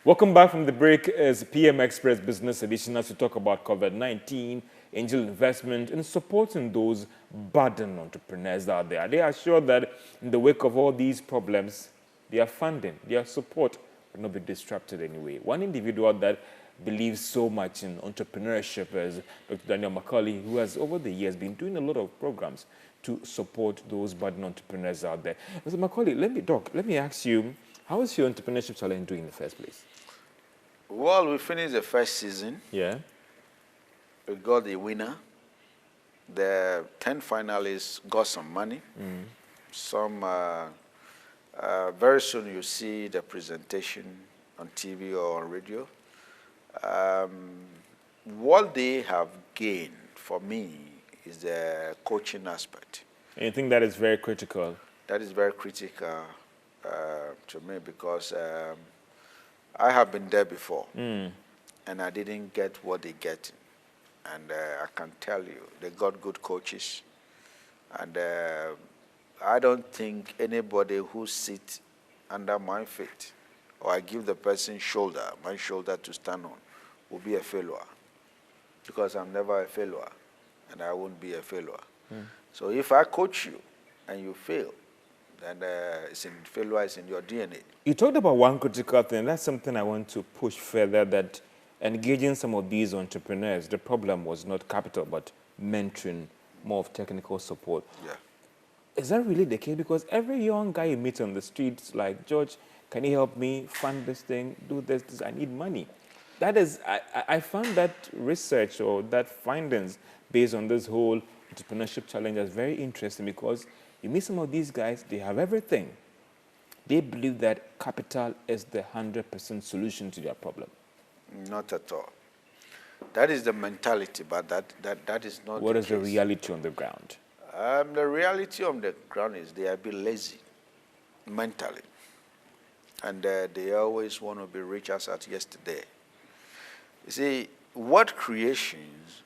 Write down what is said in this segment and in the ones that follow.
Welcome back from the break as PM Express Business Edition as we talk about COVID-19, angel investment, and supporting those burdened entrepreneurs out there. They are sure that in the wake of all these problems, their funding, their support will not be disrupted anyway. One individual that believes so much in entrepreneurship is Dr. Daniel Macaulay, who has over the years been doing a lot of programs to support those burdened entrepreneurs out there. Mr. Macaulay, let me ask you, how is your entrepreneurship challenge doing in the first place? Well, we finished the first season. Yeah. We got the winner. The 10 finalists got some money. Some, very soon you see the presentation on TV or on radio. What they have gained for me is the coaching aspect. And you think that is very critical? That is very critical to me because I have been there before, and I didn't get what they get. And I can tell you, they got good coaches. And I don't think anybody who sits under my feet, or I give the person my shoulder to stand on, will be a failure. Because I'm never a failure, and I won't be a failure. So if I coach you, and you fail, then failure is in your DNA. You talked about one critical thing. That's something I want to push further, that engaging some of these entrepreneurs, the problem was not capital, but mentoring, more of technical support. Yeah. Is that really the case? Because every young guy you meet on the streets, like, George, can you help me fund this thing, do this, I need money. That is, I found that research or that findings based on this whole entrepreneurship challenge as very interesting, because you meet some of these guys, they have everything. They believe that capital is the 100% solution to their problem. Not at all. That is the mentality, but that is not What the is case. the reality on the ground? The reality on the ground is they are a bit lazy mentally. And they always want to be rich as at yesterday. You see, what creations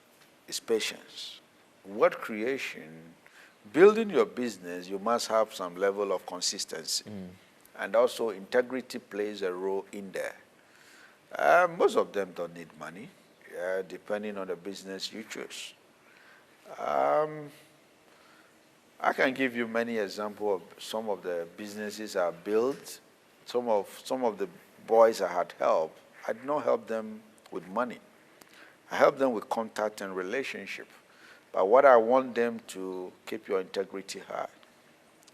is patience. What creation, building your business, you must have some level of consistency. And also integrity plays a role in there. Most of them don't need money, depending on the business you choose. I can give you many examples of some of the businesses I built. Some of the boys I had helped, I did not help them with money. I helped them with contact and relationship. But what I want them to keep your integrity high.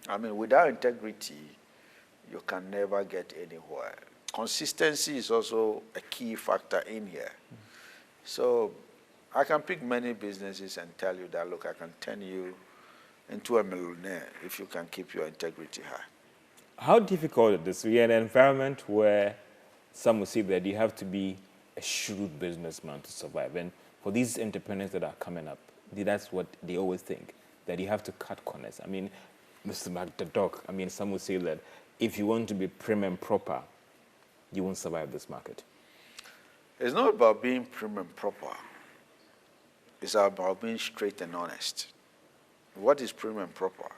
I mean, without integrity, you can never get anywhere. Consistency is also a key factor in here. So I can pick many businesses and tell you that, look, I can turn you into a millionaire if you can keep your integrity high. How difficult is this? We are in an environment where some will say that you have to be a shrewd businessman to survive. And for these entrepreneurs that are coming up, that's what they always think, that you have to cut corners. I mean, Mr. Magdadok, I mean, some will say that if you want to be prim and proper, you won't survive this market. It's not about being prim and proper. It's about being straight and honest. What is prim and proper?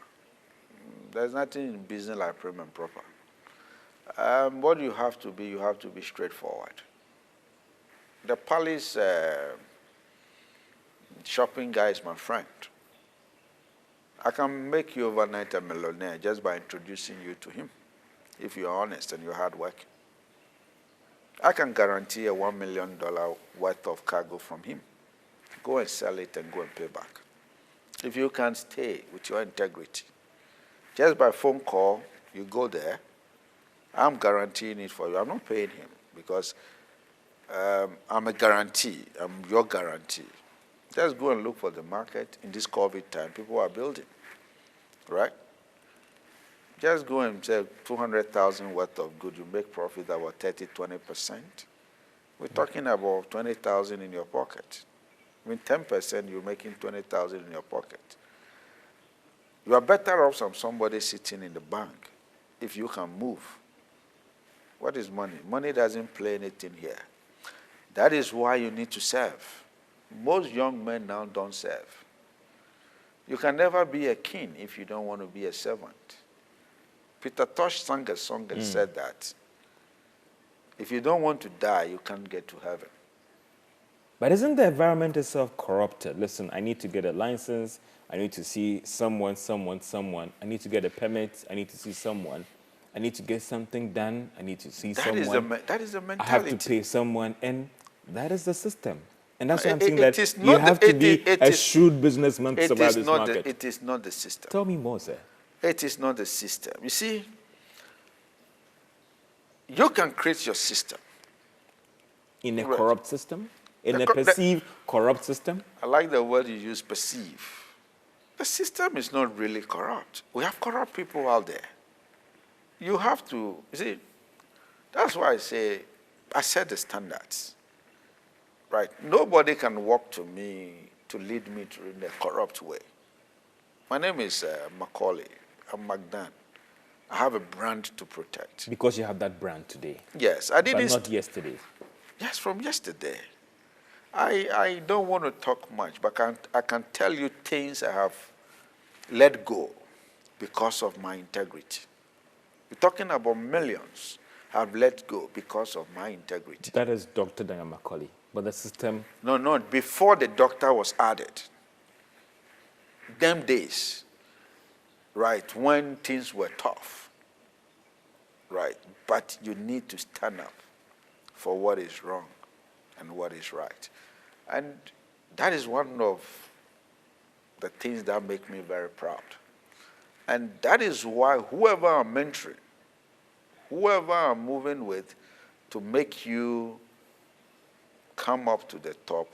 There's nothing in business like prim and proper. What you have to be straightforward. The Palace shopping guy is my friend. I can make you overnight a millionaire just by introducing you to him, if you're honest and you're hardworking. I can guarantee a $1 million worth of cargo from him. Go and sell it and go and pay back. If you can stay with your integrity, just by phone call, you go there, I'm guaranteeing it for you. I'm not paying him because I'm a guarantee. I'm your guarantee. Just go and look for the market. In this COVID time, people are building, right? Just go and sell 200,000 worth of goods. You make profit about 30-20%. We're talking about 20,000 in your pocket. I mean, 10%, you're making 20,000 in your pocket. You are better off than somebody sitting in the bank if you can move. What is money? Money doesn't play anything here. That is why you need to serve. Most young men now don't serve. You can never be a king if you don't want to be a servant. Peter Tosh sang a song and said that If you don't want to die, you can't get to heaven. But isn't the environment itself corrupted? Listen, I need to get a license. I need to see someone. I need to get a permit. I need to see someone. I need to get something done. I need to see someone. That is the mentality. I have to pay someone. And that is the system. And that's why I'm It- saying it that is you not have the- to be it a is- shrewd businessman to It survive is this not market. it is not the system. Tell me more, sir. It is not the system. You see, you can create your system. In a Right. corrupt system? In a The- perceived corrupt system? I like the word you use, perceive. The system is not really corrupt. We have corrupt people out there. You have to, you see, that's why I set the standards. Right? Nobody can walk to me to lead me in a corrupt way. My name is Macaulay. I'm Magdan. I have a brand to protect. Because you have that brand today. Yes, I didn't. But not yesterday. Yes, from yesterday. I don't want to talk much, but I can tell you things I have let go because of my integrity. We're talking about millions I've let go because of my integrity. That is Dr. Daniel Macaulay. But the system... No, before the doctor was added. Them days, right, when things were tough, right, but you need to stand up for what is wrong and what is right. And that is one of the things that make me very proud. And that is why whoever I'm mentoring, whoever I'm moving with to make you come up to the top,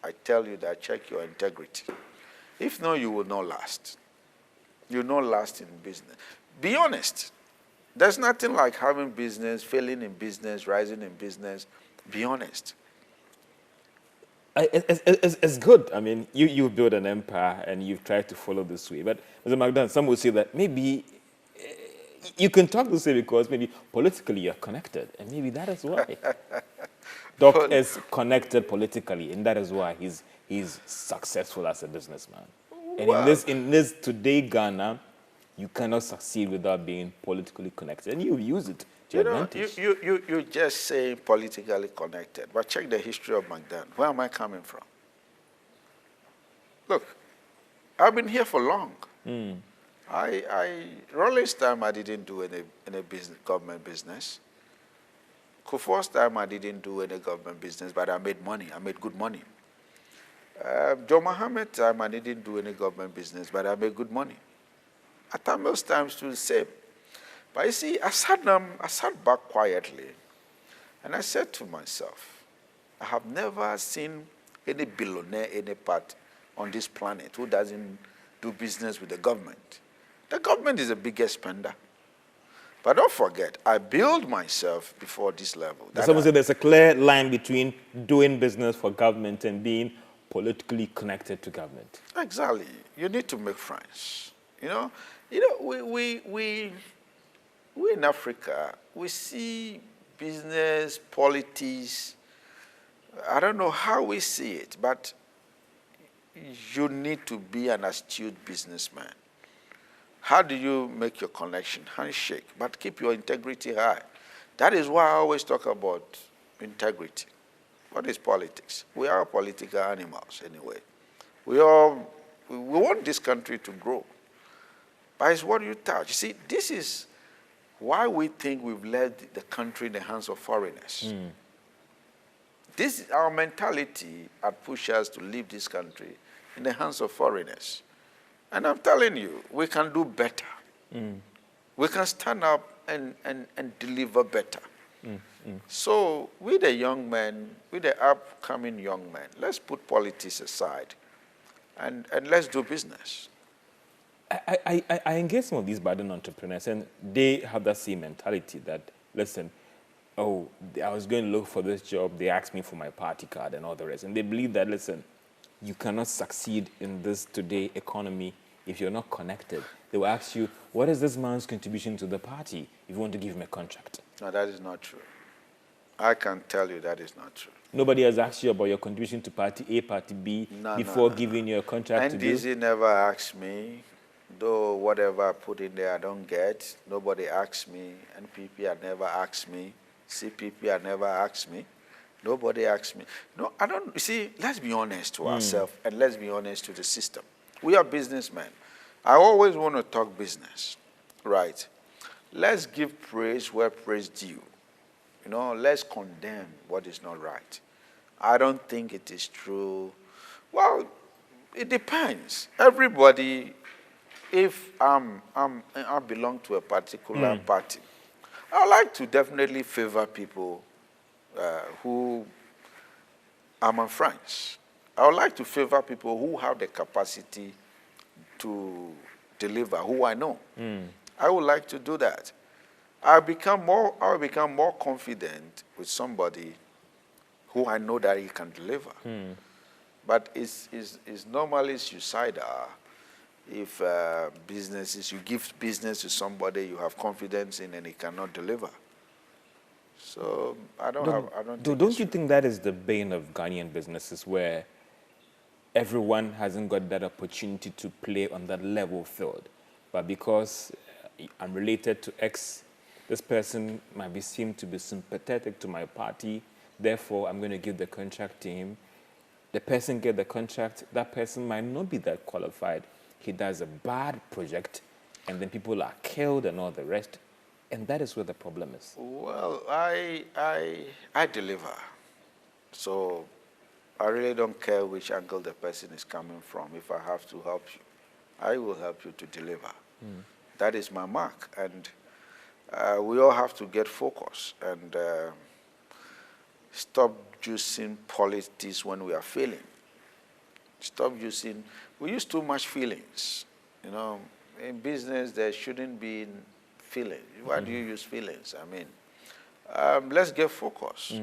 I tell you that check your integrity. If not, you will not last. You will not last in business. Be honest. There's nothing like having business, failing in business, rising in business. Be honest. It's good. I mean, you build an empire and you've tried to follow this way. But, Mr. Magdan, some would say that maybe you can talk this way because maybe politically you're connected. And maybe that is why. Doc is connected politically, and that is why he's successful as a businessman. And Well, in this today Ghana, you cannot succeed without being politically connected. And you use it to your advantage. You just say politically connected, but check the history of Magdan. Where am I coming from? Look, I've been here for long. Rollins' time, I didn't do any business, government business. Kufuor's time, I didn't do any government business, but I made money. I made good money. Joe Mohammed's time, I didn't do any government business, but I made good money. Atamil's time, still the same. But you see, I sat back quietly, and I said to myself, I have never seen any billionaire, any part on this planet who doesn't do business with the government. The government is the biggest spender. But don't forget, I built myself before this level. Someone said there's a clear line between doing business for government and being politically connected to government. Exactly. You need to make friends. We in Africa, we see business, politics. I don't know how we see it, but you need to be an astute businessman. How do you make your connection? Handshake, but keep your integrity high. That is why I always talk about integrity. What is politics? We are political animals anyway. We want this country to grow. But it's what you touch. You see, this is why we think we've left the country in the hands of foreigners. This is our mentality that pushes us to leave this country in the hands of foreigners. And I'm telling you, we can do better. We can stand up and deliver better. So with the young men, with the upcoming young men, let's put politics aside and let's do business. I engage some of these budding entrepreneurs, and they have that same mentality that, listen, oh, I was going to look for this job, they asked me for my party card and all the rest. And they believe that, listen, you cannot succeed in this today economy if you're not connected. They will ask you, what is this man's contribution to the party if you want to give him a contract? No, that is not true. I can tell you that is not true. Nobody has asked you about your contribution to party A, party B before giving you a contract to do? NDC never asked me. Though whatever I put in there I don't get. Nobody asked me. NPP had never asked me. CPP have never asked me. Nobody asked me. No, I don't. You see, let's be honest to ourselves and let's be honest to the system. We are businessmen. I always want to talk business, right? Let's give praise where praise due. You know, let's condemn what is not right. I don't think it is true. Well, it depends. Everybody, if I belong to a particular party, I like to definitely favor people who are my friends. I would like to favor people who have the capacity to deliver, who I know. I would like to do that. I will become more confident with somebody who I know that he can deliver. But it's normally suicidal if you give business to somebody you have confidence in and he cannot deliver. So Don't you think that is the bane of Ghanaian businesses, where everyone hasn't got that opportunity to play on that level field? But because I'm related to X, this person might be seen to be sympathetic to my party, therefore I'm going to give the contract to him. The person get the contract, that person might not be that qualified. He does a bad project, and then people are killed and all the rest. And that is where the problem is. Well, I deliver. So I really don't care which angle the person is coming from. If I have to help you, I will help you to deliver. That is my mark. And we all have to get focused and stop using politics when we are failing. We use too much feelings. You know, in business, there shouldn't be feelings. Why do you use feelings? I mean, let's get focused.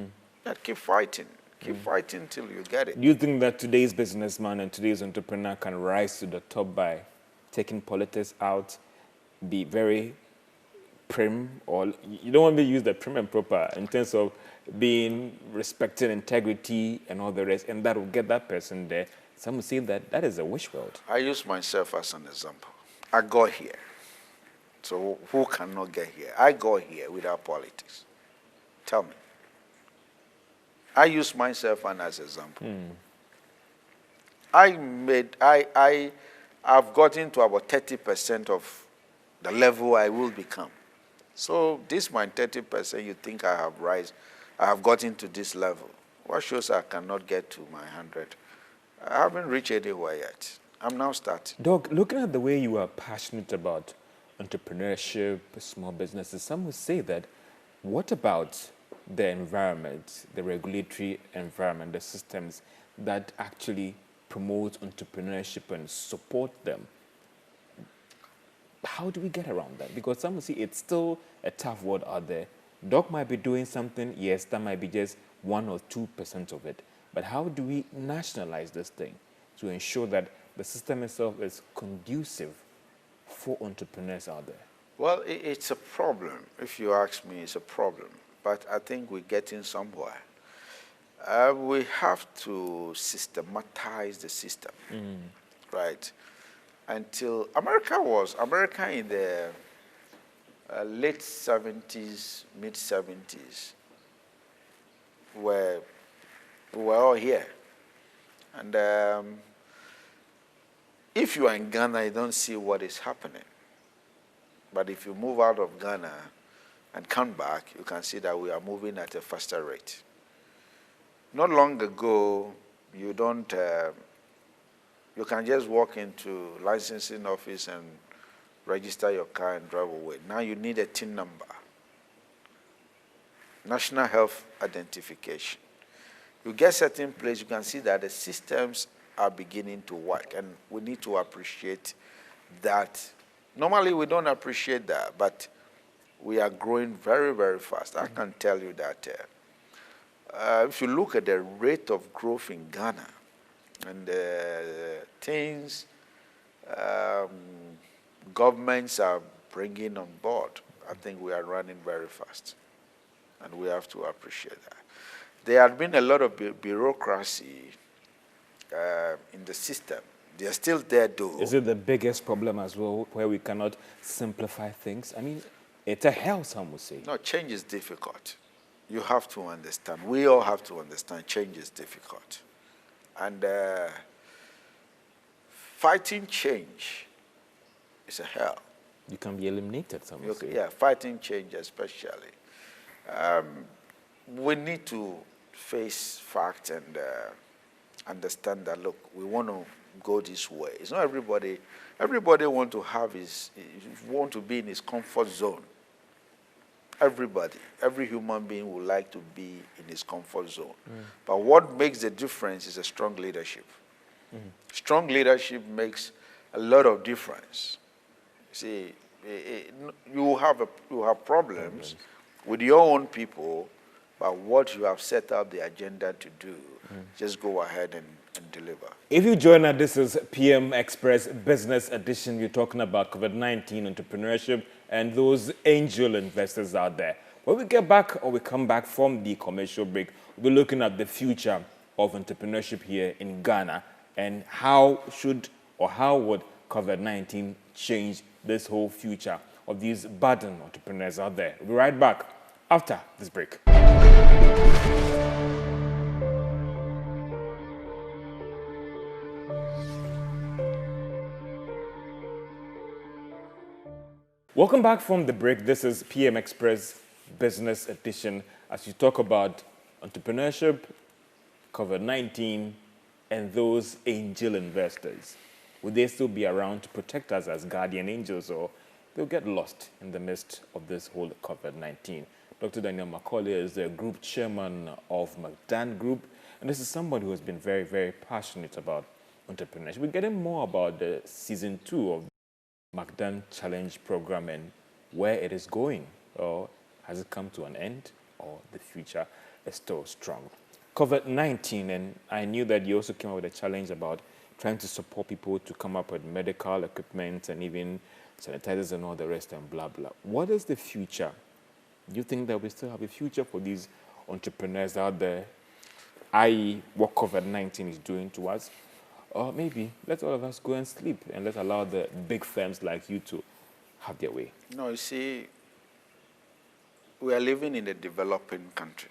Keep fighting. Keep fighting till you get it. Do you think that today's businessman and today's entrepreneur can rise to the top by taking politics out, be very prim, or you don't want to use the prim and proper in terms of being respecting integrity and all the rest, and that will get that person there? Some would say that that is a wish world. I use myself as an example. I got here. So who cannot get here? I got here without politics. Tell me. I use myself as an example. I've gotten to about 30% of the level I will become. So this my 30%, you think I have gotten to this level. What shows I cannot get to my 100? I haven't reached anywhere yet. I'm now starting. Doc, looking at the way you are passionate about entrepreneurship, small businesses, some would say that, what about the environment, the regulatory environment, the systems that actually promote entrepreneurship and support them? How do we get around that? Because some will see it's still a tough world out there. Doc might be doing something, yes, that might be just 1 or 2% of it. But how do we nationalize this thing to ensure that the system itself is conducive for entrepreneurs out there? Well, it's a problem. If you ask me, it's a problem. But I think we're getting somewhere. We have to systematize the system, right? Until America in the late 70s, mid 70s, where we were all here. And if you are in Ghana, you don't see what is happening. But if you move out of Ghana and come back, you can see that we are moving at a faster rate. Not long ago, you can just walk into licensing office and register your car and drive away. Now you need a TIN number, National Health Identification. You get certain place, you can see that the systems are beginning to work, and we need to appreciate that. Normally, we don't appreciate that, but we are growing very, very fast. I can tell you that if you look at the rate of growth in Ghana and the things governments are bringing on board, I think we are running very fast, and we have to appreciate that. There had been a lot of bureaucracy in the system. They are still there, though. Is it the biggest problem as well, where we cannot simplify things? I mean, it's a hell, some would say. No, change is difficult. you have to understand, we all have to understand change is difficult. And fighting change is a hell. You can be eliminated, some would say. Yeah, fighting change especially. We need to face facts and understand that, look, we want to go this way. It's not everybody want to have want to be in his comfort zone. Everybody, every human being would like to be in his comfort zone. But what makes the difference is a strong leadership. Strong leadership makes a lot of difference. See, you have problems with your own people, but what you have set up the agenda to do, just go ahead and deliver. If you join us, this is PM Express Business Edition. We're talking about COVID-19 entrepreneurship and those angel investors out there. When we get back, or we come back from the commercial break, we'll be looking at the future of entrepreneurship here in Ghana and how would COVID-19 change this whole future of these budding entrepreneurs out there. We'll be right back after this break. Welcome back from the break. This is PM Express Business Edition as we talk about entrepreneurship, COVID-19, and those angel investors. Will they still be around to protect us as guardian angels, or they'll get lost in the midst of this whole COVID-19? Dr. Daniel Macaulay is the group chairman of McDan Group, and this is somebody who has been very, very passionate about entrepreneurship. We're getting more about the season 2 of McDan Challenge program and where it is going, or has it come to an end, or the future is still strong. COVID-19, and I knew that you also came up with a challenge about trying to support people to come up with medical equipment and even sanitizers and all the rest and blah, blah. What is the future? Do you think that we still have a future for these entrepreneurs out there, i.e. what COVID-19 is doing to us? Or maybe let all of us go and sleep and let's allow the big firms like you to have their way? No, you see, we are living in a developing country.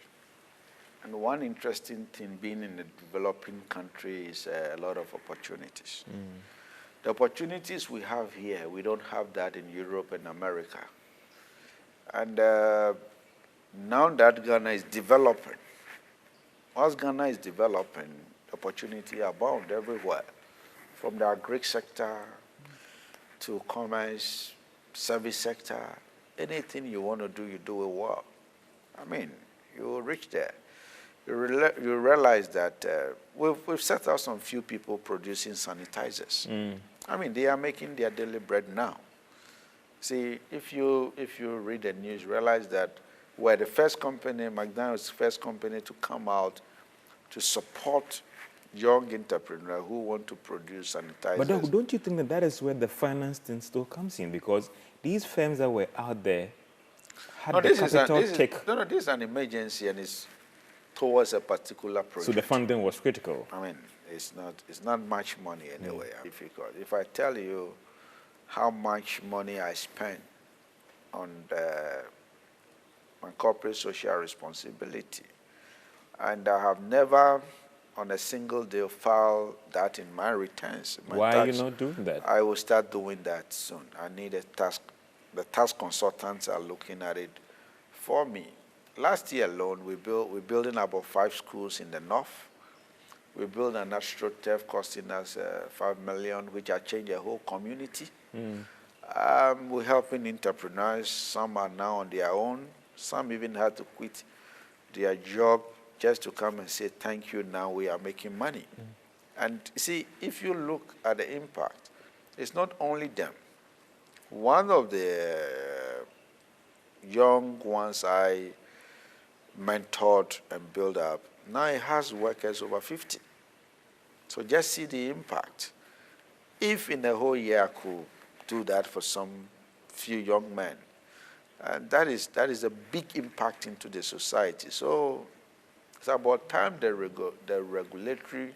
And one interesting thing being in a developing country is a lot of opportunities. The opportunities we have here, we don't have that in Europe and America. And now that Ghana is developing, as Ghana is developing, opportunity abound everywhere, from the agri sector to commerce, service sector. Anything you want to do, you do it well. I mean, you will reach there. You realize that we've set out some few people producing sanitizers. I mean, they are making their daily bread now. See, if you read the news, realize that we're the first company, McDan was the first company to come out to support young entrepreneurs who want to produce sanitizers. But Doc, don't you think that that is where the finance thing still comes in? Because these firms that were out there had the capital take. No, this is an emergency and it's towards a particular project. So the funding was critical. I mean, it's not much money anyway. Difficult. If I tell you how much money I spent on corporate social responsibility, and I have never on a single day filed that in my returns. Why are you not doing that? I will start doing that soon. I need a task. The task consultants are looking at it for me. Last year alone, we're building about 5 schools in the north. We built an astroturf costing us $5 million, which has changed the whole community. We're helping entrepreneurs. Some are now on their own. Some even had to quit their job just to come and say, thank you, now we are making money. And see, if you look at the impact, it's not only them. One of the young ones I mentored and built up, now he has workers over 50. So just see the impact. If in a whole year I could do that for some few young men, and that is a big impact into the society. So it's about time the regulatory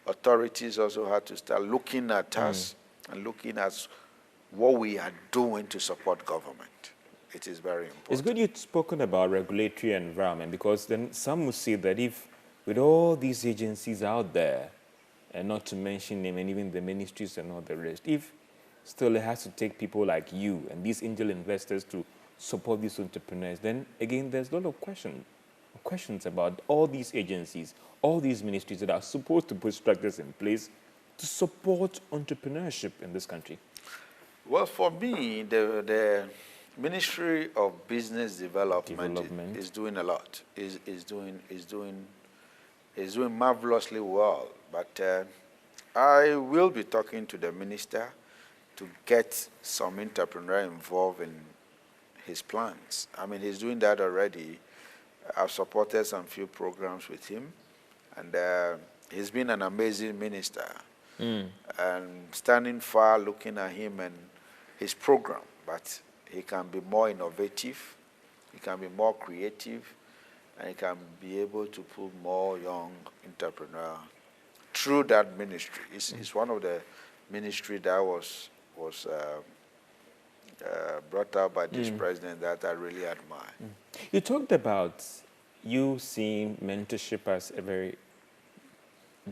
authorities also had to start looking at us and looking at what we are doing to support government. It is very important. It's good you've spoken about regulatory environment, because then some will say that if with all these agencies out there, and not to mention them and even the ministries and all the rest, if still it has to take people like you and these angel investors to support these entrepreneurs, then again there's a lot of questions about all these agencies, all these ministries that are supposed to put structures in place to support entrepreneurship in this country. Well, for me, the Ministry of Business Development is doing a lot. Is doing marvelously well. But I will be talking to the minister to get some entrepreneur involved in his plans. I mean, he's doing that already. I've supported some few programs with him, and he's been an amazing minister. And standing far, looking at him and his program, but he can be more innovative, he can be more creative, and he can be able to put more young entrepreneurs through that ministry. It's one of the ministry that was brought up by this president that I really admire. You talked about you seeing mentorship as a very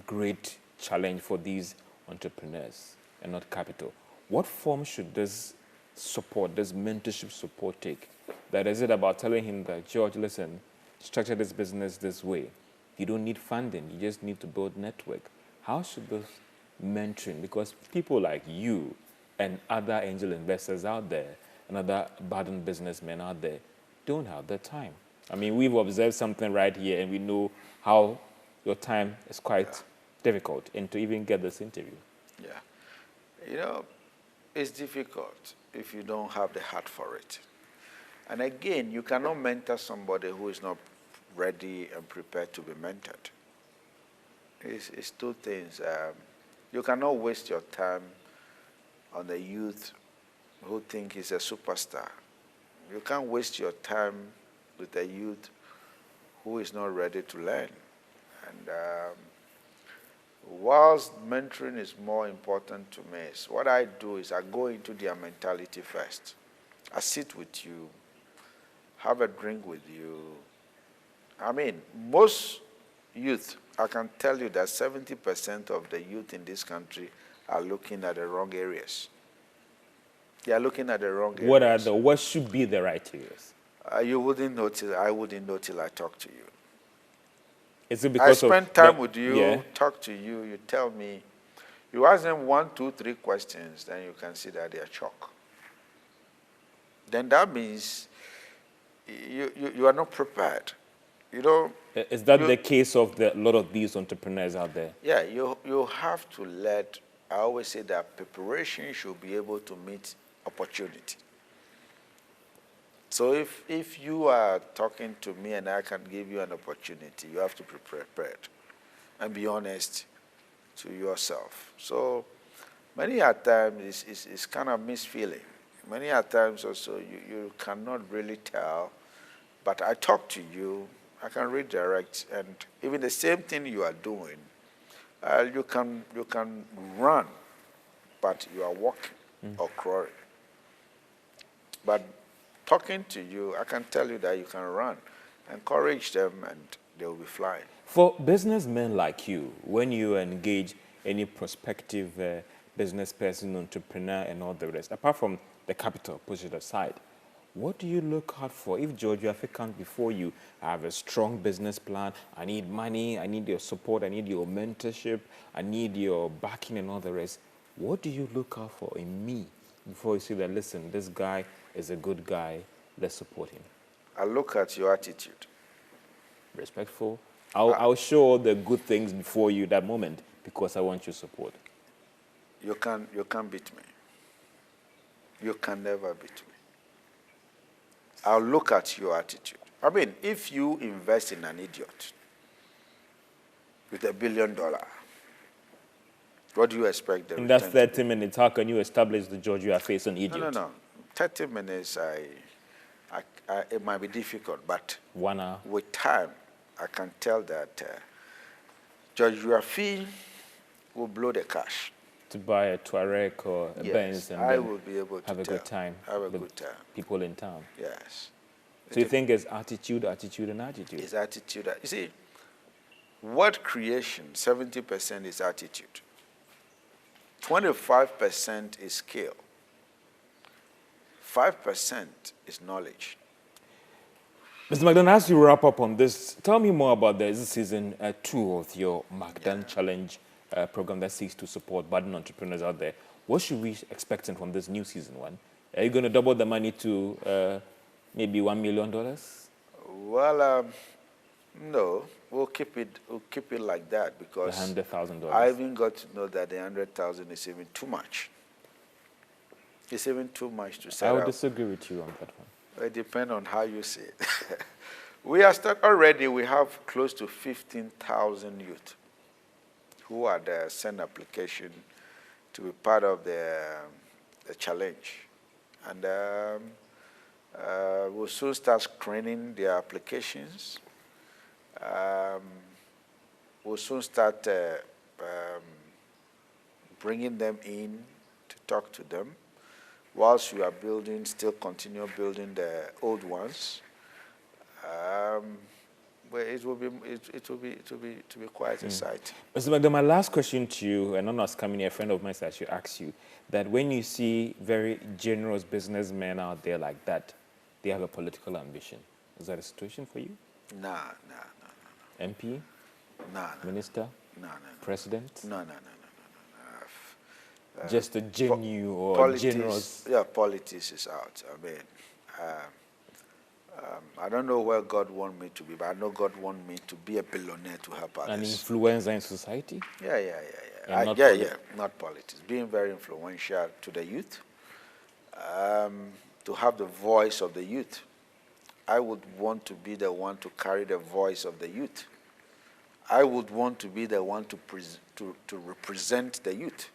great challenge for these entrepreneurs and not capital. What form should this support, this mentorship support take? That is it about telling him that, George, listen, structure this business this way. You don't need funding, you just need to build network. How should this mentoring, because people like you and other angel investors out there and other budding businessmen out there don't have the time. I mean, we've observed something right here and we know how your time is quite difficult and to even get this interview. Yeah. You know, it's difficult if you don't have the heart for it. And again, you cannot mentor somebody who is not ready and prepared to be mentored. It's two things. You cannot waste your time on the youth who think he's a superstar. You can't waste your time with a youth who is not ready to learn. And whilst mentoring is more important to me, what I do is I go into their mentality first. I sit with you, have a drink with you. I mean, most youth, I can tell you that 70% of the youth in this country are looking at the wrong areas. They are looking at the wrong areas. What should be the right areas? You wouldn't know till, I wouldn't know till I talk to you. Is it because I spend time with you, talk to you, you tell me, you ask them 1, 2, 3 questions, then you can see that they are shocked. Then that means you are not prepared. You know. Is that the case of a lot of these entrepreneurs out there? Yeah, you have to let, I always say that preparation should be able to meet opportunity. So if you are talking to me and I can give you an opportunity, you have to be prepared and be honest to yourself. So many a times it's kind of misfeeling. Many a times also you cannot really tell, but I talk to you, I can redirect, and even the same thing you are doing, you can run, but you are walking or crawling. But talking to you, I can tell you that you can run. Encourage them and they will be flying. For businessmen like you, when you engage any prospective business person, entrepreneur, and all the rest, apart from the capital, push it aside, what do you look out for? If George Yafe comes before you, I have a strong business plan, I need money, I need your support, I need your mentorship, I need your backing and all the rest, what do you look out for in me before you say that, listen, this guy is a good guy, let's support him? I look at your attitude. Respectful. I'll show all the good things before you that moment because I want your support. You can't beat me. You can never beat me. I'll look at your attitude. I mean, if you invest in an idiot with $1 billion, what do you expect? In that 30 minutes, how can you establish the George you are facing idiot? No. 30 minutes, it might be difficult, but 1 hour. With time, I can tell that George Yafe will blow the cash. to buy a Touareg or a Benz and I then will be able to have a good time Have a with good time. people in town. Yes. So you think it's attitude, attitude, and attitude? It's attitude. You see, word creation, 70% is attitude. 25% is skill. 5% is knowledge. Mr. McDonald, as you wrap up on this, tell me more about this season 2 of your McDonald Challenge program that seeks to support budding entrepreneurs out there. What should we expect from this new season 1? Are you going to double the money to maybe $1 million? Well, no, we'll keep it like that because $100,000. I even got to know that the 100,000 is even too much. It's even too much to set I would up. disagree with you on that one. It depends on how you see it. We are stuck already. We have close to 15,000 youth who are there, send application to be part of the challenge. And we'll soon start screening their applications. We'll soon start bringing them in to talk to them. Whilst we are building, still continue building the old ones. But it will be quite exciting. Mr. McDonald, my last question to you, and I'm not coming here, a friend of mine said I should ask you, that when you see very generous businessmen out there like that, they have a political ambition. Is that a situation for you? No. MP? No. Minister? No. President? No. Just a genuine or politics, generous? Yeah, politics is out. I mean, I don't know where God wants me to be, but I know God wants me to be a billionaire to help others. An influencer in society? Yeah. Not politics. Being very influential to the youth, to have the voice of the youth. I would want to be the one to carry the voice of the youth. I would want to be the one to represent the youth.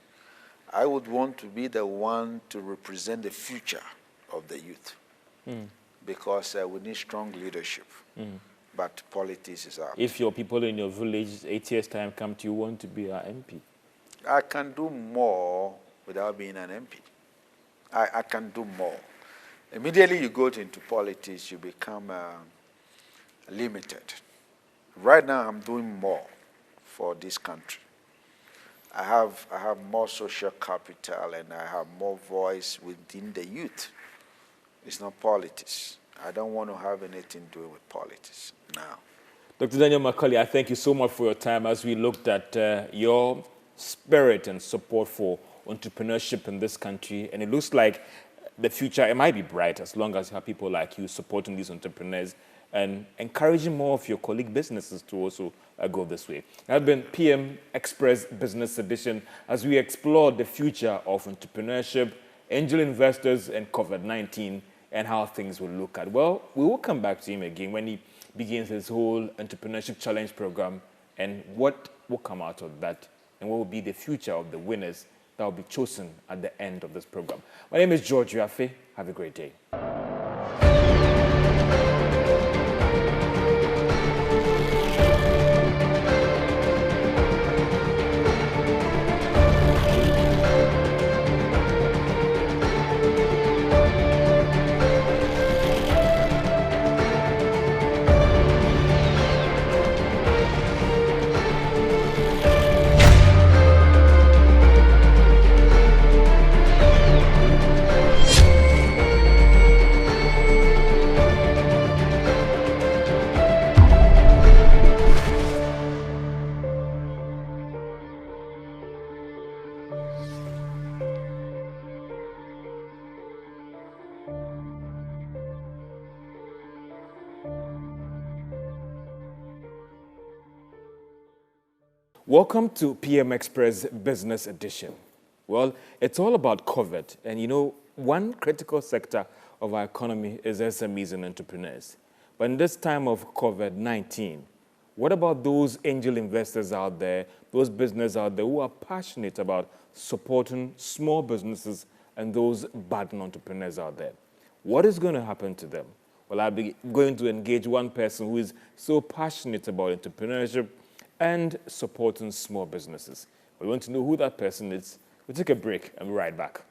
I would want to be the one to represent the future of the youth. Because we need strong leadership. But politics is out. If your people in your village, 8 years' time, come to you, want to be our MP? I can do more without being an MP. I can do more. Immediately you go into politics, you become limited. Right now, I'm doing more for this country. I have more social capital and I have more voice within the youth. It's not politics. I don't want to have anything to do with politics now. Dr. Daniel Macaulay, I thank you so much for your time as we looked at your spirit and support for entrepreneurship in this country. And it looks like the future, it might be bright as long as you have people like you supporting these entrepreneurs and encouraging more of your colleague businesses to also go this way. That has been PM Express Business Edition as we explore the future of entrepreneurship, angel investors, and COVID-19 and how things will look at. Well, we will come back to him again when he begins his whole entrepreneurship challenge program and what will come out of that and what will be the future of the winners that will be chosen at the end of this program. My name is George Yafe. Have a great day. Welcome to PM Express Business Edition. Well, it's all about COVID. And you know, one critical sector of our economy is SMEs and entrepreneurs. But in this time of COVID-19, what about those angel investors out there, those businesses out there who are passionate about supporting small businesses and those budding entrepreneurs out there? What is going to happen to them? Well, I'll be going to engage one person who is so passionate about entrepreneurship and supporting small businesses. We want to know who that person is. We'll take a break and we'll be right back.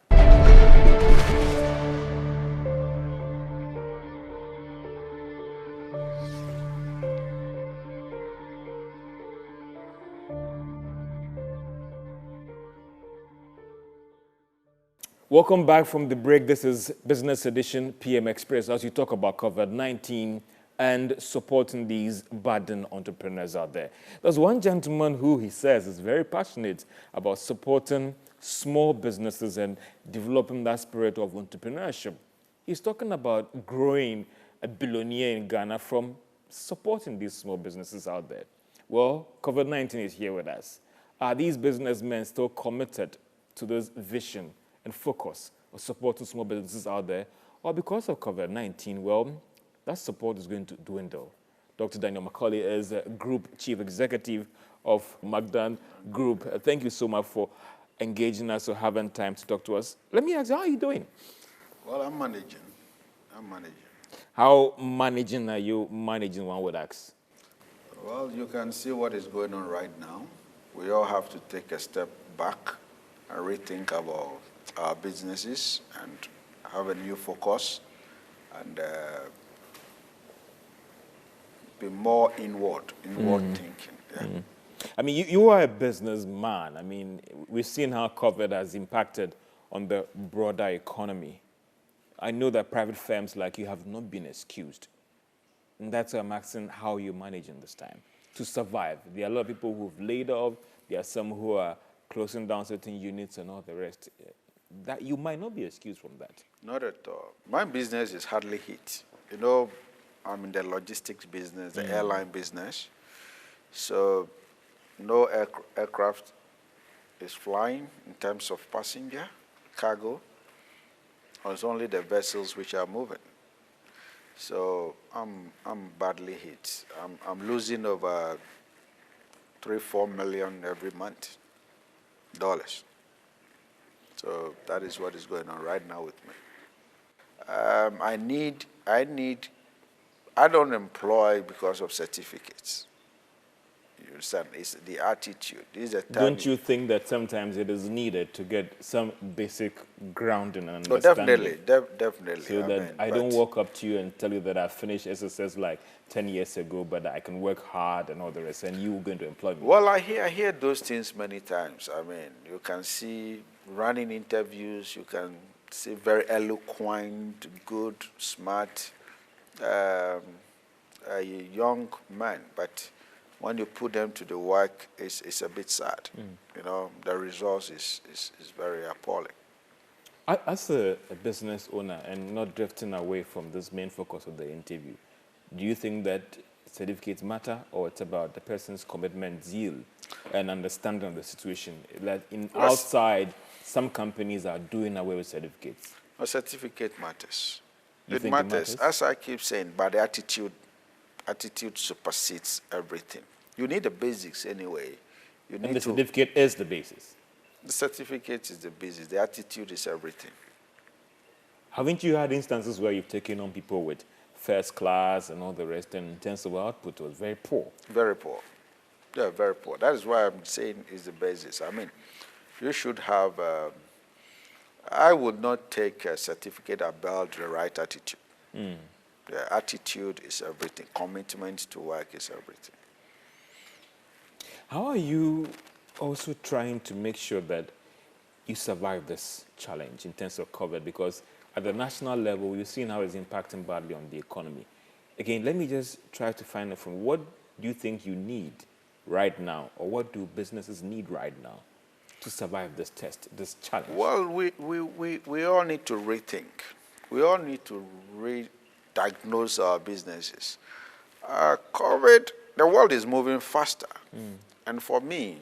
Welcome back from the break. This is Business Edition PM Express as we talk about COVID-19 and supporting these budding entrepreneurs out there. There's one gentleman who he says is very passionate about supporting small businesses and developing that spirit of entrepreneurship. He's talking about growing a billionaire in Ghana from supporting these small businesses out there. Well, COVID-19 is here with us. Are these businessmen still committed to this vision and focus of supporting small businesses out there? Or because of COVID-19, well, that support is going to dwindle. Dr. Daniel Macaulay is Group Chief Executive of Magdan Group. Thank you so much for engaging us or having time to talk to us. Let me ask you, how are you doing? Well, I'm managing. How managing are you managing, one would ask? Well, you can see what is going on right now. We all have to take a step back and rethink about our businesses and have a new focus and be more inward thinking. Yeah. Mm. I mean, you are a businessman. I mean, we've seen how COVID has impacted on the broader economy. I know that private firms like you have not been excused. And that's why I'm asking how you're managing this time to survive. There are a lot of people who've laid off. There are some who are closing down certain units and all the rest. That you might not be excused from that. Not at all. My business is hardly hit. You know, I'm in the logistics business, the airline business. So no aircraft is flying in terms of passenger, cargo. It's only the vessels which are moving. So I'm badly hit. I'm losing over $3-4 million every month, dollars. So that is what is going on right now with me. I don't employ because of certificates. You understand? It's the attitude. Don't you think that sometimes it is needed to get some basic grounding and understanding? Definitely. So that I don't walk up to you and tell you that I finished SSS like 10 years ago, but I can work hard and all the rest, and you're going to employ me. Well, I hear those things many times. I mean, you can see running interviews, you can see very eloquent, good, smart, a young man, but when you put them to the work, it's a bit sad. You know, the results is very appalling. As a business owner and not drifting away from this main focus of the interview, do you think that certificates matter, or it's about the person's commitment, zeal, and understanding of the situation? Like outside, some companies are doing away with certificates. A certificate matters. It matters. As I keep saying, but the attitude supersedes everything. You need the basics anyway. And the certificate is the basis. The certificate is the basis. The attitude is everything. Haven't you had instances where you've taken on people with first class and all the rest, and in terms of output was very poor? Very poor. Yeah, very poor. That is why I'm saying is the basis. I mean, you should have, I would not take a certificate about the right attitude. The attitude is everything. Commitment to work is everything. How are you also trying to make sure that you survive this challenge in terms of COVID? Because at the national level, you've seen how it's impacting badly on the economy. Again, let me just try to find out from what do you think you need right now, or what do businesses need right now to survive this test, this challenge? Well, we all need to rethink. We all need to diagnose our businesses. COVID, the world is moving faster. And for me,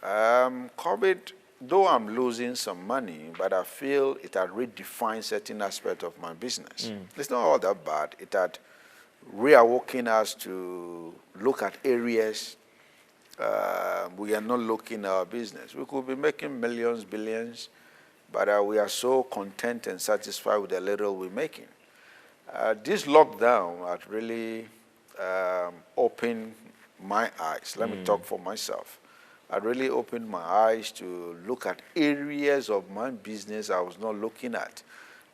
COVID, though I'm losing some money, but I feel it had redefined certain aspects of my business. It's not all that bad. It had reawakened us to look at areas we are not looking at our business. We could be making millions, billions, but we are so content and satisfied with the little we're making. This lockdown had really opened my eyes. Let me talk for myself. I really opened my eyes to look at areas of my business I was not looking at.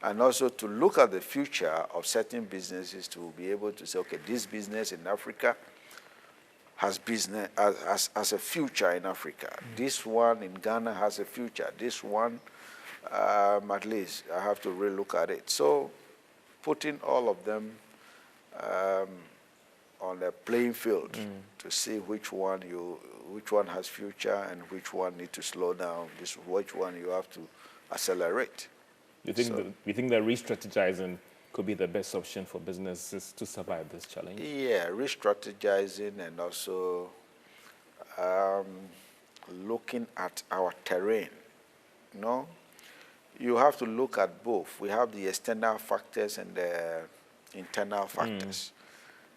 And also to look at the future of certain businesses to be able to say, okay, this business in Africa has business as a future in Africa. This one in Ghana has a future. This one, at least, I have to really look at it. So putting all of them on a playing field to see which one has future and which one need to slow down, which one you have to accelerate. You think that re-strategizing could be the best option for businesses to survive this challenge? Yeah, re-strategizing and also looking at our terrain. You have to look at both. We have the external factors and the internal factors.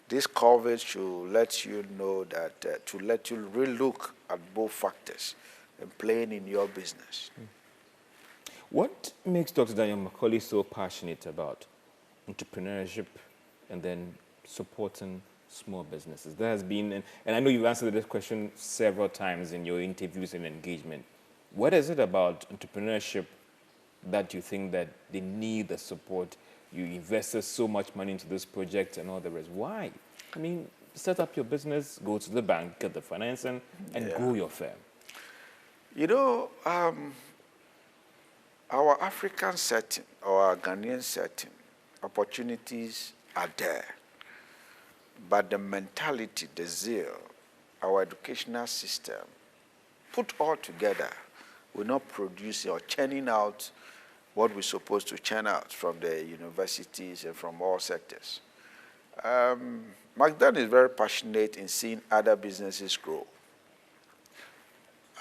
This COVID should let you know that, to let you relook at both factors and playing in your business. What makes Dr. Daniel Macaulay so passionate about entrepreneurship and then supporting small businesses? There has been, and I know you've answered this question several times in your interviews and engagement. What is it about entrepreneurship that you think that they need the support? You invested so much money into this project and all the rest. Why? I mean, set up your business, go to the bank, get the financing, and grow your firm. Our African setting or our Ghanaian setting, opportunities are there. But the mentality, the zeal, our educational system, put all together, will not produce or churning out what we're supposed to churn out from the universities and from all sectors. Magdan is very passionate in seeing other businesses grow.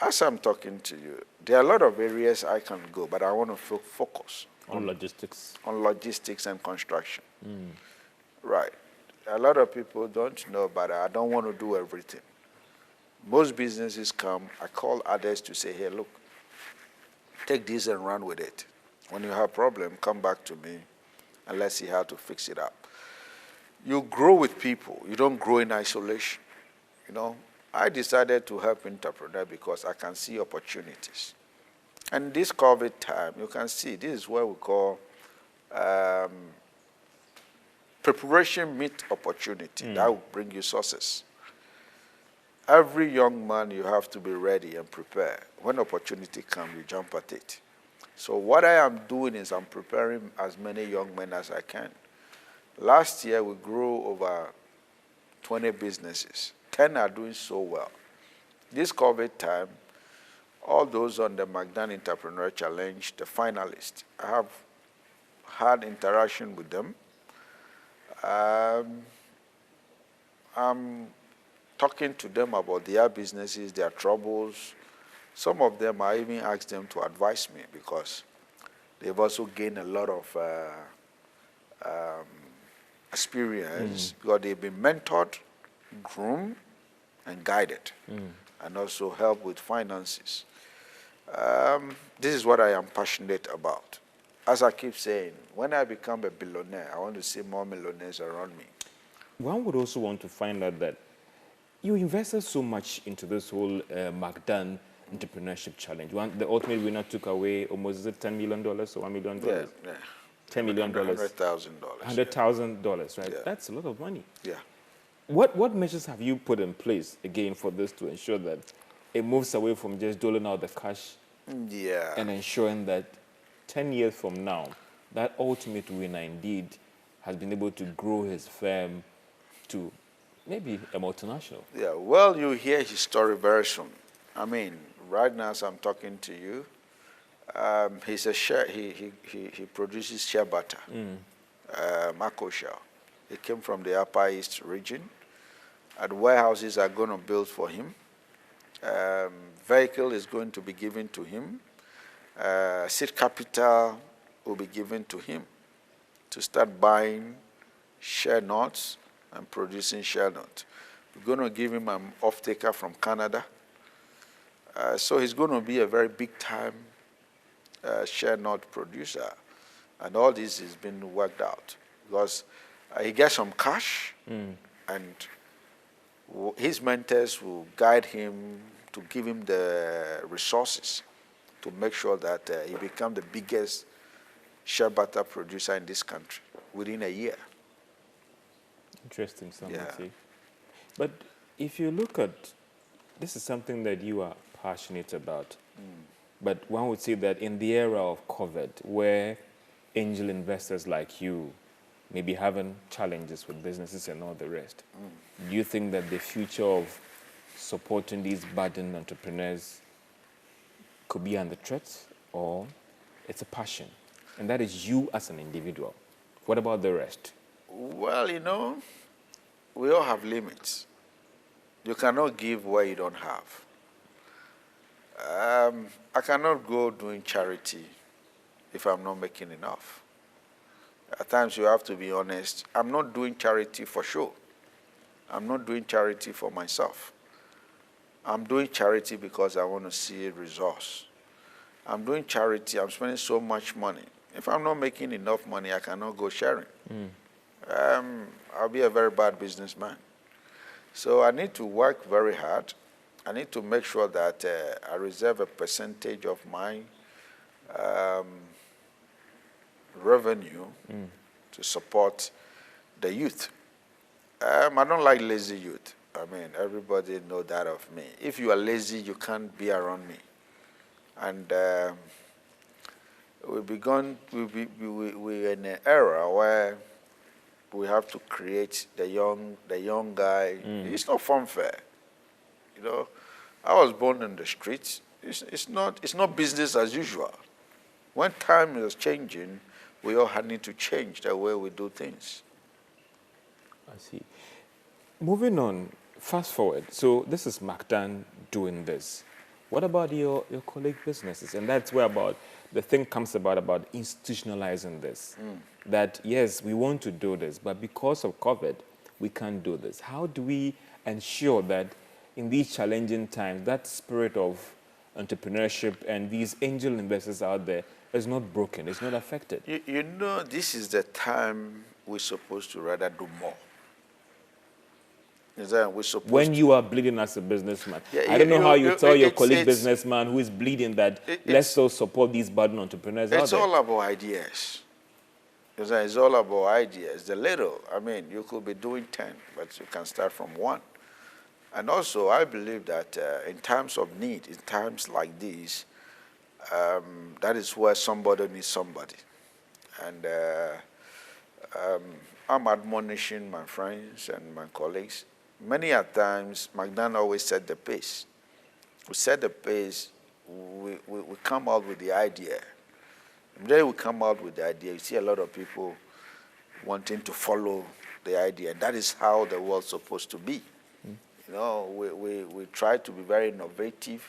As I'm talking to you, there are a lot of areas I can go, but I want to focus on logistics. On logistics and construction. Right. A lot of people don't know, but I don't want to do everything. Most businesses come, I call others to say, hey, look, take this and run with it. When you have a problem, come back to me and let's see how to fix it up. You grow with people. You don't grow in isolation. I decided to help entrepreneurs because I can see opportunities. And this COVID time, you can see, this is what we call preparation meet opportunity. That will bring you success. Every young man, you have to be ready and prepared. When opportunity comes, you jump at it. So what I am doing is I'm preparing as many young men as I can. Last year, we grew over 20 businesses. 10 are doing so well. This COVID time, all those on the Magdan Entrepreneur Challenge, the finalists, I have had interaction with them. I'm talking to them about their businesses, their troubles. Some of them, I even asked them to advise me because they've also gained a lot of experience because they've been mentored, groomed, and guided, and also help with finances. This is what I am passionate about. As I keep saying, when I become a billionaire, I want to see more millionaires around me. One would also want to find out that you invested so much into this whole Magdan Entrepreneurship Challenge. The ultimate winner took away almost $10 million or $1 million? Yeah. $10 million. $100,000. $100,000, right? Yeah. That's a lot of money. Yeah. What measures have you put in place, again, for this to ensure that it moves away from just doling out the cash and ensuring that 10 years from now, that ultimate winner indeed has been able to grow his firm to maybe a multinational? Yeah, well, you hear his story very soon. I mean, right now as I'm talking to you, he's a share, he produces shea butter, Mako shell. He came from the Upper East region. And warehouses are going to build for him. Vehicle is going to be given to him. Seed capital will be given to him to start buying shea nuts and producing shea nuts. We're going to give him an off-taker from Canada. So he's going to be a very big-time shea nut producer. And all this has been worked out because he gets some cash and his mentors will guide him to give him the resources to make sure that he becomes the biggest shea butter producer in this country within a year. Interesting, some Yeah. would say. But if you look at, this is something that you are passionate about. But one would say that in the era of COVID, where angel investors like you may be having challenges with businesses and all the rest, do you think that the future of supporting these budding entrepreneurs could be under threat, or it's a passion? And that is you as an individual. What about the rest? Well, we all have limits. You cannot give where you don't have. I cannot go doing charity if I'm not making enough. At times you have to be honest. I'm not doing charity for show. I'm not doing charity for myself. I'm doing charity because I want to see results. I'm doing charity, I'm spending so much money. If I'm not making enough money, I cannot go sharing. I'll be a very bad businessman. So I need to work very hard. I need to make sure that I reserve a percentage of my revenue to support the youth. I don't like lazy youth. I mean, everybody knows that of me. If you are lazy, you can't be around me. And we're in an era where we have to create the young guy. It's not funfair. I was born in the streets. It's not business as usual. When time is changing, we all need to change the way we do things. I see. Moving on, fast forward. So this is Magdan doing this. What about your colleague businesses? And that's where the thing comes about institutionalizing this. That, yes, we want to do this, but because of COVID, we can't do this. How do we ensure that in these challenging times, that spirit of entrepreneurship and these angel investors out there is not broken, it's not affected? This is the time we're supposed to rather do more. Is that we're supposed when you are bleeding as a businessman? Yeah, I don't know how you tell your colleague it's- businessman who is bleeding that let's still support these budding entrepreneurs out It's there. all about ideas. It's all about ideas. The little, you could be doing 10, but you can start from 1. And also, I believe that in times of need, in times like these, that is where somebody needs somebody. And I'm admonishing my friends and my colleagues. Many a times, Magdan always set the pace. We set the pace, we come out with the idea. And then we come out with the idea, you see a lot of people wanting to follow the idea. And that is how the world's supposed to be. We try to be very innovative,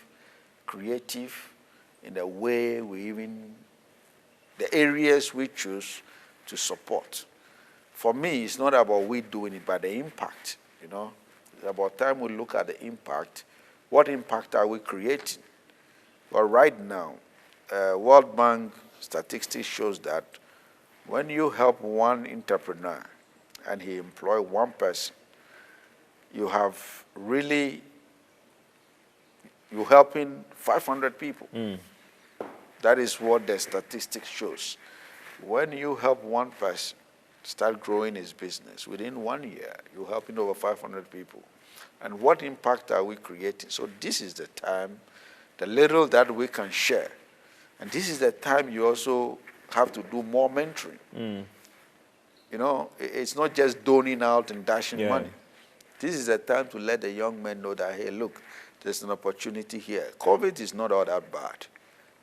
creative in the way the areas we choose to support. For me, it's not about we doing it, but the impact, It's about time we look at the impact. What impact are we creating? Well, right now, World Bank statistics shows that when you help one entrepreneur and he employs one person, you're helping 500 people. That is what the statistics shows. When you help one person start growing his business, within 1 year, you're helping over 500 people. And what impact are we creating? So this is the time, the little that we can share. And this is the time you also have to do more mentoring. It's not just doning out and dashing money. This is the time to let the young men know that, hey, look, there's an opportunity here. COVID is not all that bad.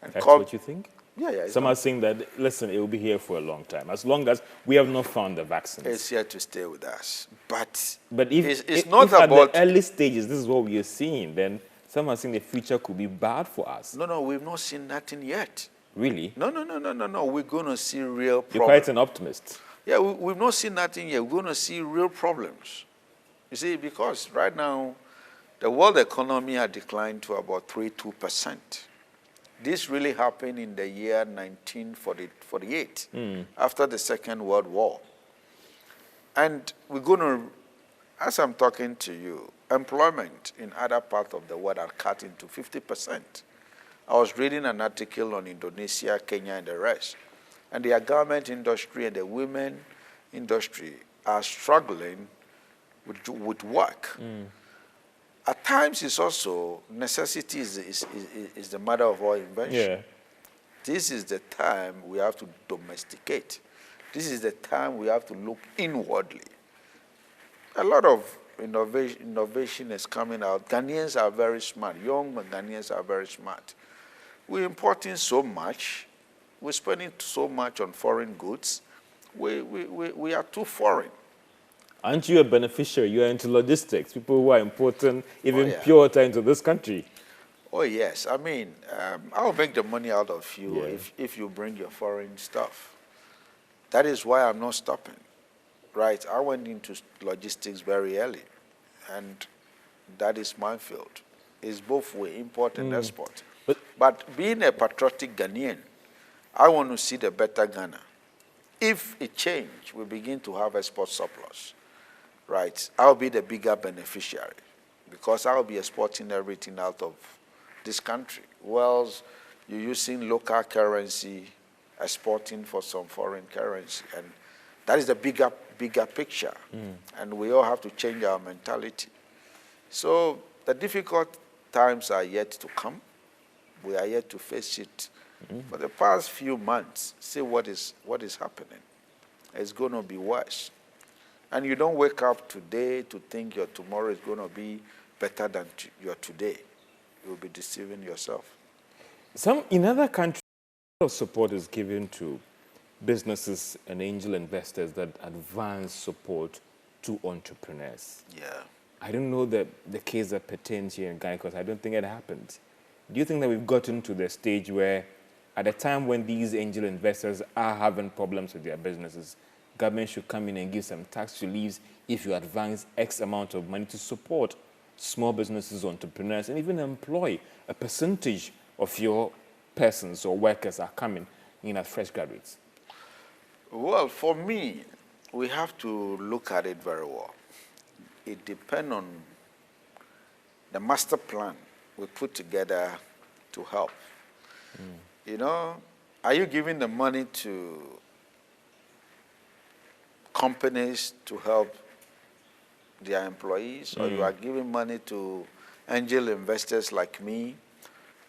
And That's what you think? Yeah. Some are saying that, listen, it will be here for a long time. As long as we have not found the vaccines. It's here to stay with us. But if not at about the early stages, this is what we are seeing, then some are saying the future could be bad for us. No, we've not seen nothing yet. Really? No. We're going to see real problems. You're quite an optimist. Yeah, we've not seen nothing yet. We're going to see real problems. You see, because right now, the world economy had declined to about 3.2%. This really happened in the year 1948, after the Second World War. And we're going to as I'm talking to you, employment in other parts of the world are cut into 50%. I was reading an article on Indonesia, Kenya, and the rest. And their garment industry and the women industry are struggling with work. At times, it's also necessity is the mother of all invention. Yeah. This is the time we have to domesticate. This is the time we have to look inwardly. A lot of innovation is coming out. Ghanaians are very smart. Young Ghanaians are very smart. We're importing so much. We're spending so much on foreign goods. We are too foreign. Aren't you a beneficiary? You are into logistics. People who are importing even yeah. pure water into this country. Oh, yes. I mean, I'll make the money out of you Yeah. if you bring your foreign stuff. That is why I'm not stopping. Right? I went into logistics very early, and that is my field. It's both way, import and export. But being a patriotic Ghanaian, I want to see the better Ghana. If it change, we begin to have export surplus, right? I'll be the bigger beneficiary because I'll be exporting everything out of this country. Whereas you're using local currency, exporting for some foreign currency. And that is the bigger picture. And we all have to change our mentality. So the difficult times are yet to come. We are yet to face it. For the past few months, see what is happening. It's going to be worse. And you don't wake up today to think your tomorrow is going to be better than your today. You'll be deceiving yourself. In other countries, a lot of support is given to businesses and angel investors that advance support to entrepreneurs. Yeah. I don't know the case that pertains here in Ghana because I don't think it happened. Do you think that we've gotten to the stage where at a time when these angel investors are having problems with their businesses, government should come in and give some tax reliefs if you advance X amount of money to support small businesses, entrepreneurs, and even employ a percentage of your persons or workers are coming in as fresh graduates? Well, for me, we have to look at it very well. It depends on the master plan we put together to help. You know, are you giving the money to companies to help their employees, or you are giving money to angel investors like me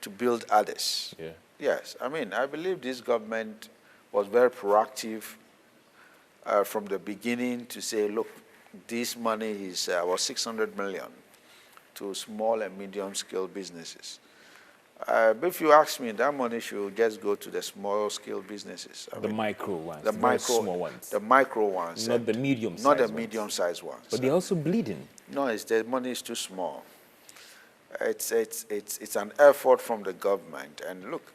to build others? Yeah. Yes, I mean, I believe this government was very proactive from the beginning to say, look, this money is about 600 million to small and medium-scale businesses. But if you ask me, that money should just go to the small-scale businesses. The micro ones, the very small ones. The micro ones. Not the medium-sized Not the ones. medium-sized ones. But they're also bleeding. No, the money is too small. It's an effort from the government. And look,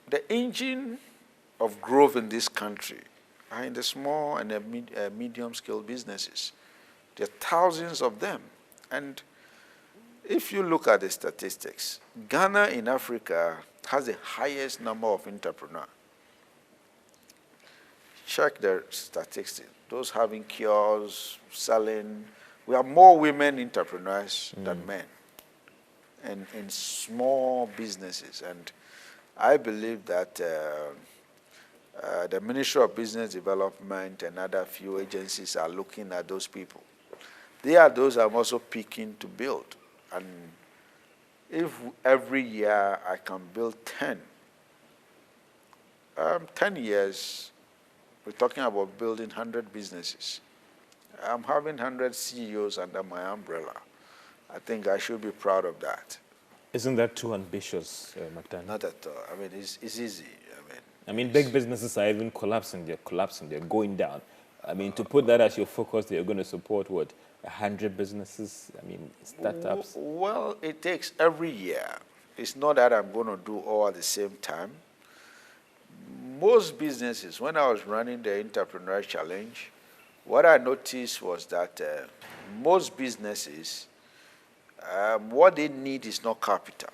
the engine of growth in this country are in the small and the medium-scale businesses. There are thousands of them. And if you look at the statistics, Ghana in Africa has the highest number of entrepreneurs. Check the statistics. Those having kiosks, selling. We have more women entrepreneurs than men, and in small businesses. And I believe that the Ministry of Business Development and other few agencies are looking at those people. They are those I'm also picking to build. And if every year I can build 10 years, we're talking about building 100 businesses. I'm having 100 CEOs under my umbrella. I think I should be proud of that. Isn't that too ambitious, McDaniel? Not at all. I mean, it's easy. I mean, big businesses are even collapsing. They're going down. I mean, to put that as your focus, they're going to support what? 100 businesses? I mean, startups? Well, it takes every year. It's not that I'm going to do all at the same time. Most businesses, when I was running the Entrepreneur Challenge, what I noticed was that most businesses, what they need is not capital.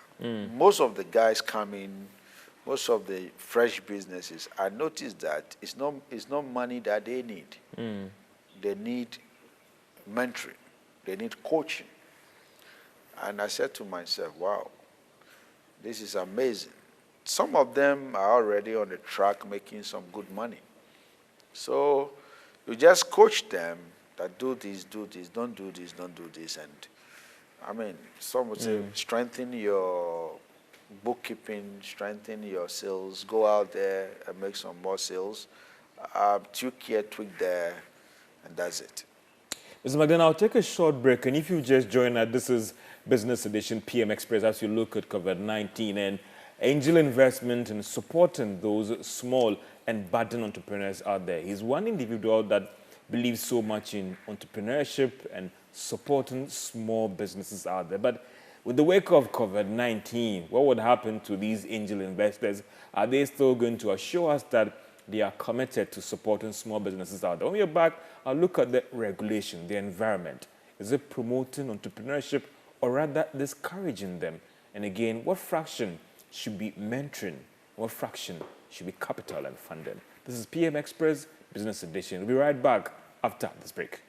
Most of the guys come in, most of the fresh businesses, I noticed that it's not money that they need. They need mentoring. They need coaching. And I said to myself, wow, this is amazing. Some of them are already on the track making some good money. So you just coach them that do this, don't do this, don't do this. And I mean, some would say strengthen your bookkeeping, strengthen your sales, go out there and make some more sales. Tweak here, tweak there, and that's it. Mr. McDonald, I'll take a short break, and if you just join us, this is Business Edition PM Express as you look at COVID-19 and angel investment and supporting those small and budding entrepreneurs out there. He's one individual that believes so much in entrepreneurship and supporting small businesses out there. But with the wake of COVID-19, what would happen to these angel investors? Are they still going to assure us that they are committed to supporting small businesses out there? When we're back, I'll look at the regulation, the environment. Is it promoting entrepreneurship or rather discouraging them? And again, what fraction should be mentoring? What fraction should be capital and funding? This is PM Express Business Edition. We'll be right back after this break.